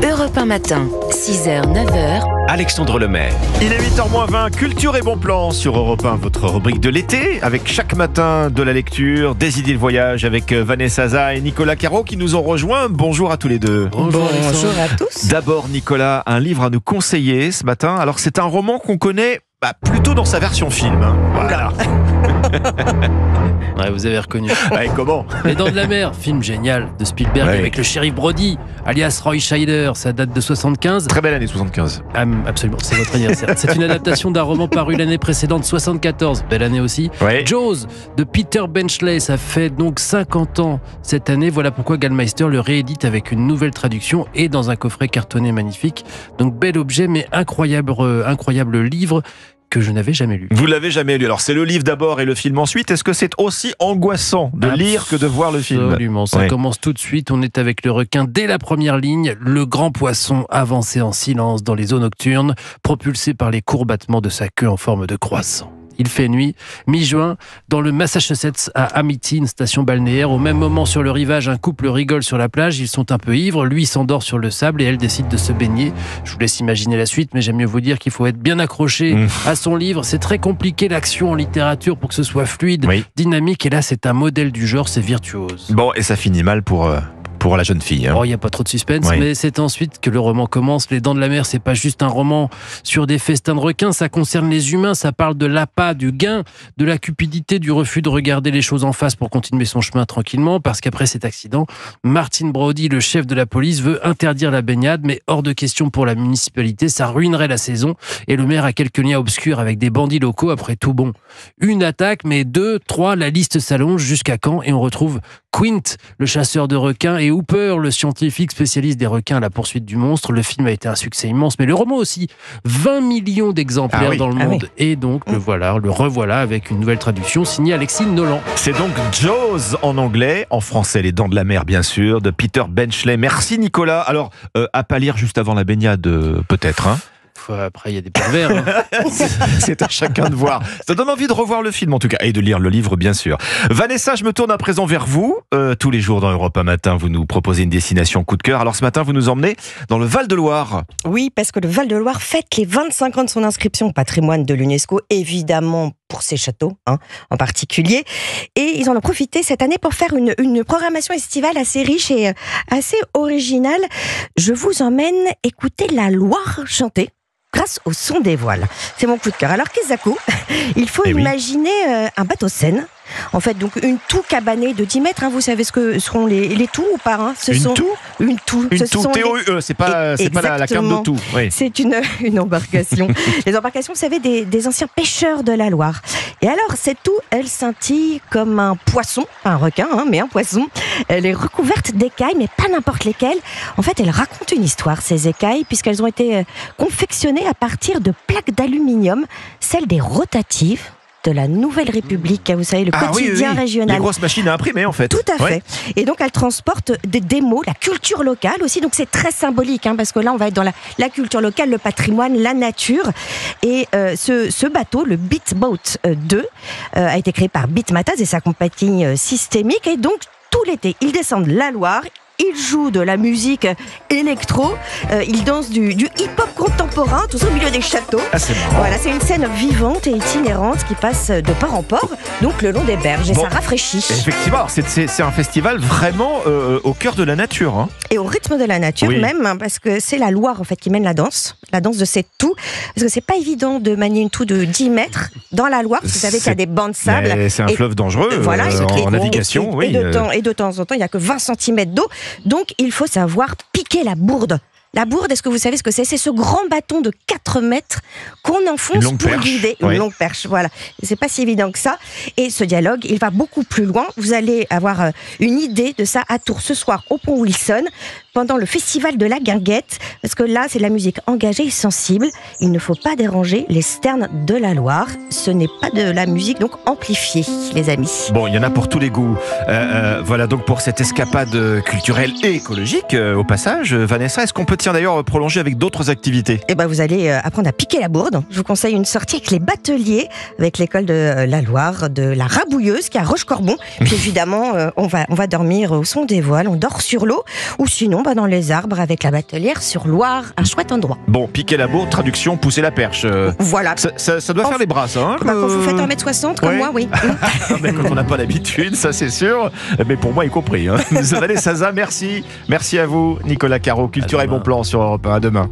Europe 1 matin, 6h, 9h. Alexandre Lemaire. Il est 8h-20, culture et bon plan sur Europe 1, votre rubrique de l'été, avec chaque matin de la lecture, des idées de voyage avec Vanessa Zah et Nicolas Caro qui nous ont rejoints. Bonjour à tous les deux. Bonjour à tous. D'abord Nicolas, un livre à nous conseiller ce matin. Alors c'est un roman qu'on connaît plutôt dans sa version film. Voilà. Ouais, vous avez reconnu. Ouais, comment ? Les Dents de la Mer, film génial de Spielberg avec le shérif Brody, alias Roy Scheider. Ça date de 75. Très belle année 75. Absolument, c'est votre anniversaire. C'est une adaptation d'un roman paru l'année précédente, 74. Belle année aussi. Ouais. Jaws de Peter Benchley, ça fait donc 50 ans cette année. Voilà pourquoi Gallmeister le réédite avec une nouvelle traduction et dans un coffret cartonné magnifique. Donc bel objet, mais incroyable livre que je n'avais jamais lu. Vous l'avez jamais lu. Alors c'est le livre d'abord et le film ensuite. Est-ce que c'est aussi angoissant de lire que de voir le film ? Absolument, ça commence tout de suite. On est avec le requin dès la première ligne. Le grand poisson avancé en silence dans les eaux nocturnes, propulsé par les courts battements de sa queue en forme de croissant. Il fait nuit, mi-juin, dans le Massachusetts, à Amity, une station balnéaire. Au même moment, sur le rivage, un couple rigole sur la plage. Ils sont un peu ivres. Lui s'endort sur le sable et elle décide de se baigner. Je vous laisse imaginer la suite, mais j'aime mieux vous dire qu'il faut être bien accroché à son livre. C'est très compliqué, l'action en littérature, pour que ce soit fluide, dynamique. Et là, c'est un modèle du genre, c'est virtuose. Bon, et ça finit mal pour la jeune fille. Oh, il n'y a pas trop de suspense, mais c'est ensuite que le roman commence. Les Dents de la Mer, c'est pas juste un roman sur des festins de requins, ça concerne les humains, ça parle de l'appât, du gain, de la cupidité, du refus de regarder les choses en face pour continuer son chemin tranquillement, parce qu'après cet accident, Martin Brody, le chef de la police, veut interdire la baignade, mais hors de question pour la municipalité, ça ruinerait la saison, et le maire a quelques liens obscurs avec des bandits locaux. Après tout, bon, une attaque, mais 2, 3, la liste s'allonge jusqu'à quand, et on retrouve Quint, le chasseur de requins, et Hooper, le scientifique spécialiste des requins à la poursuite du monstre. Le film a été un succès immense, mais le roman aussi. 20 millions d'exemplaires dans le monde. Et donc, le revoilà avec une nouvelle traduction signée Alexis Nolan. C'est donc Jaws en anglais, en français Les Dents de la Mer, bien sûr, de Peter Benchley. Merci Nicolas. Alors, à pas lire juste avant la baignade, peut-être, hein ? Après, il y a des pervers. C'est à chacun de voir. Ça donne envie de revoir le film, en tout cas, et de lire le livre, bien sûr. Vanessa, je me tourne à présent vers vous. Tous les jours dans Europe 1 matin, vous nous proposez une destination coup de cœur. Alors ce matin, vous nous emmenez dans le Val-de-Loire. Oui, parce que le Val-de-Loire fête les 25 ans de son inscription au patrimoine de l'UNESCO, évidemment pour ses châteaux, en particulier. Et ils en ont profité cette année pour faire une programmation estivale assez riche et assez originale. Je vous emmène écouter la Loire chanter grâce au son des voiles. C'est mon coup de cœur. Alors, Kezaku, il faut imaginer un bateau-seine. En fait, donc une toux cabanée de 10 mètres. Vous savez ce que seront les toux ou pas Une toux. T-O-U-E, c'est pas la carte de tout. Oui. C'est une embarcation. Les embarcations, vous savez, des anciens pêcheurs de la Loire. Et alors, cette toux, elle scintille comme un poisson, pas un requin, mais un poisson. Elle est recouverte d'écailles, mais pas n'importe lesquelles. En fait, elle raconte une histoire, ces écailles, puisqu'elles ont été confectionnées à partir de plaques d'aluminium, celles des rotatives de la Nouvelle République, vous savez, le quotidien régional. Les grosses machines à imprimer, en fait. Tout à fait. Et donc, elle transporte des mots, la culture locale aussi. Donc, c'est très symbolique, parce que là, on va être dans la culture locale, le patrimoine, la nature. Et ce bateau, le Beat Boat 2, a été créé par Beat Mataz et sa compagnie systémique. Et donc, tout l'été, ils descendent la Loire. Il joue de la musique électro, il danse du hip-hop contemporain, tout ça au milieu des châteaux. C'est marrant. Voilà, c'est une scène vivante et itinérante qui passe de port en port, donc le long des berges, et ça rafraîchit. Effectivement, c'est un festival vraiment au cœur de la nature. Et au rythme de la nature même, parce que c'est la Loire en fait qui mène la danse de cette toux, parce que c'est pas évident de manier une toux de 10 mètres dans la Loire, parce que vous savez qu'il y a des bancs de sable. C'est un fleuve dangereux en navigation. Et de temps en temps, il n'y a que 20 cm d'eau. Donc, il faut savoir piquer la bourde. La bourde, est-ce que vous savez ce que c'est ? C'est ce grand bâton de 4 mètres qu'on enfonce pour guider. Une longue perche, voilà. C'est pas si évident que ça. Et ce dialogue, il va beaucoup plus loin. Vous allez avoir une idée de ça à Tours ce soir au Pont Wilson, pendant le festival de la Guinguette, parce que là, c'est de la musique engagée et sensible. Il ne faut pas déranger les sternes de la Loire. Ce n'est pas de la musique donc amplifiée, les amis. Bon, il y en a pour tous les goûts. Voilà donc pour cette escapade culturelle et écologique, au passage. Vanessa, est-ce qu'on peut d'ailleurs prolonger avec d'autres activités ? Vous allez apprendre à piquer la bourde. Je vous conseille une sortie avec les bateliers, avec l'école de la Loire, de la Rabouilleuse, qui est à Rochecorbon. Puis évidemment, on va dormir au son des voiles, on dort sur l'eau. Ou sinon, dans les arbres avec la batelière sur Loire, un chouette endroit. Bon, piquer la bourre, traduction, pousser la perche. Voilà. Ça doit faire les bras, ça. Hein, quand vous faites 1m60 comme moi, oui. Mais quand on n'a pas l'habitude, ça c'est sûr. Mais pour moi y compris. Hein. Vanessa Zaza, merci. Merci à vous, Nicolas Caro. Culture et bon plan sur Europe 1. À demain.